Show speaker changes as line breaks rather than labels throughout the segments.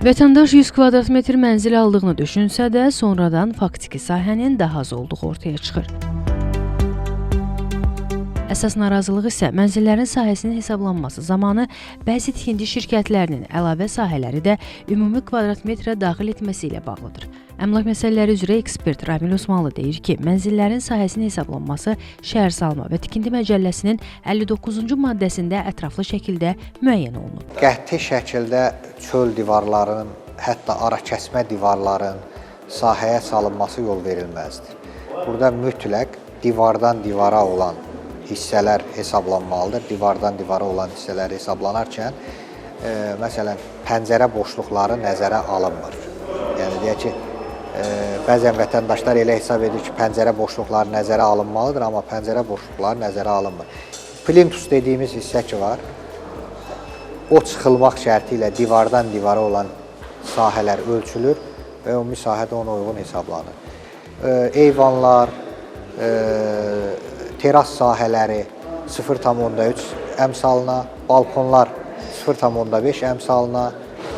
Vətəndaş 100 kvadrat metr mənzil aldığını düşünsə də, sonradan faktiki sahənin daha az olduğu ortaya çıxır. Əsas narazılıq isə mənzillərin sahəsinin hesablanması zamanı bəzi tikinti şirkətlərinin əlavə sahələri də ümumi kvadrat metrə daxil etməsi ilə bağlıdır. Əmlak məsələləri üzrə ekspert Ramil Osmanlı deyir ki, mənzillərin sahəsinin hesablanması Şəhərsalma və Tikinti Məcəlləsinin 59-cu maddəsində ətraflı şəkildə müəyyən olunub.
Qəti şəkildə çöl divarların, hətta arakəsmə divarların sahəyə salınması yol verilməzdir. Burada mütləq divardan divara olan hissələr hesablanmalıdır. Divardan divara olan hissələr hesablanarkən, məsələn, pəncərə boşluqları nəzərə alınmır. Yəni, deyək ki, bəzən vətəndaşlar elə hesab edir ki, pəncərə boşluqları nəzərə alınmalıdır, amma pəncərə boşluqları nəzərə alınmır. Plintus dediyimiz hissə ki var, o çıxılmaq şərti ilə divardan divara olan sahələr ölçülür və ümumi sahədə ona uyğun hesablanır. Eyvanlar, teras sahələri 0,3 əmsalına, balkonlar 0,5 əmsalına,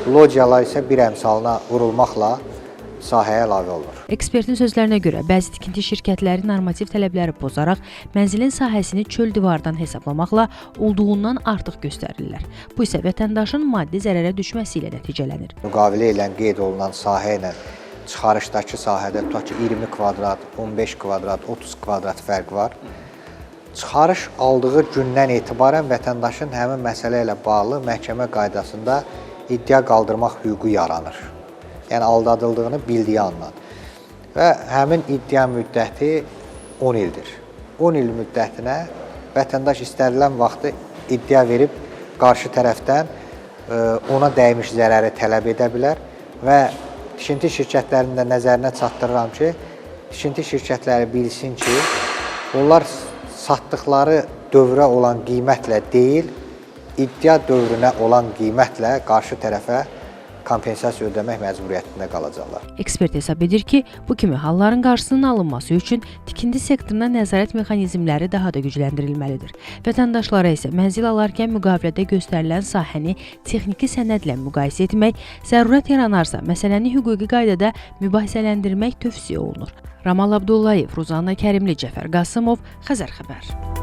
lodyalar isə 1 əmsalına vurulmaqla sahəyə əlavə olunur.
Ekspertin sözlərinə görə, bəzi tikinti şirkətləri normativ tələbləri pozaraq mənzilin sahəsini çöl divardan hesablamaqla olduğundan artıq göstərirlər. Bu isə vətəndaşın maddi zərərə düşməsi ilə nəticələnir.
Müqavilə ilə qeyd olunan sahə ilə çıxarışdakı sahədə tutaq ki, 20 kvadrat, 15 kvadrat, 30 kvadrat fərq var. Çıxarış aldığı gündən etibarən vətəndaşın həmin məsələ ilə bağlı məhkəmə qaydasında iddia qaldırmaq hüququ yaranır. Yəni, aldadıldığını bildiyi andan. Və həmin iddia müddəti 10 ildir. 10 il müddətinə vətəndaş istənilən vaxtı iddia verib qarşı tərəfdən ona dəymiş zərəri tələb edə bilər və tikinti şirkətlərinin də nəzərinə çatdırıram ki, tikinti şirkətləri bilsin ki, onlar satdıqları dövrə olan qiymətlə deyil, iddia dövrünə olan qiymətlə qarşı tərəfə kompensasiya ödəmək məcburiyyətində qalacaqlar.
Ekspert hesab edir ki, bu kimi halların qarşısının alınması üçün tikinti sektoruna nəzarət mexanizmləri daha da gücləndirilməlidir. Vətəndaşlara isə mənzil alarkən müqavilədə göstərilən sahəni texniki sənədlə müqayisə etmək, zərurət yaranarsa məsələni hüquqi qaydada mübahisələndirmək tövsiyə olunur. Ramal Abdullayev, Ruzanna Kərimli, Cəfər Qasımov, Xəzər xəbər.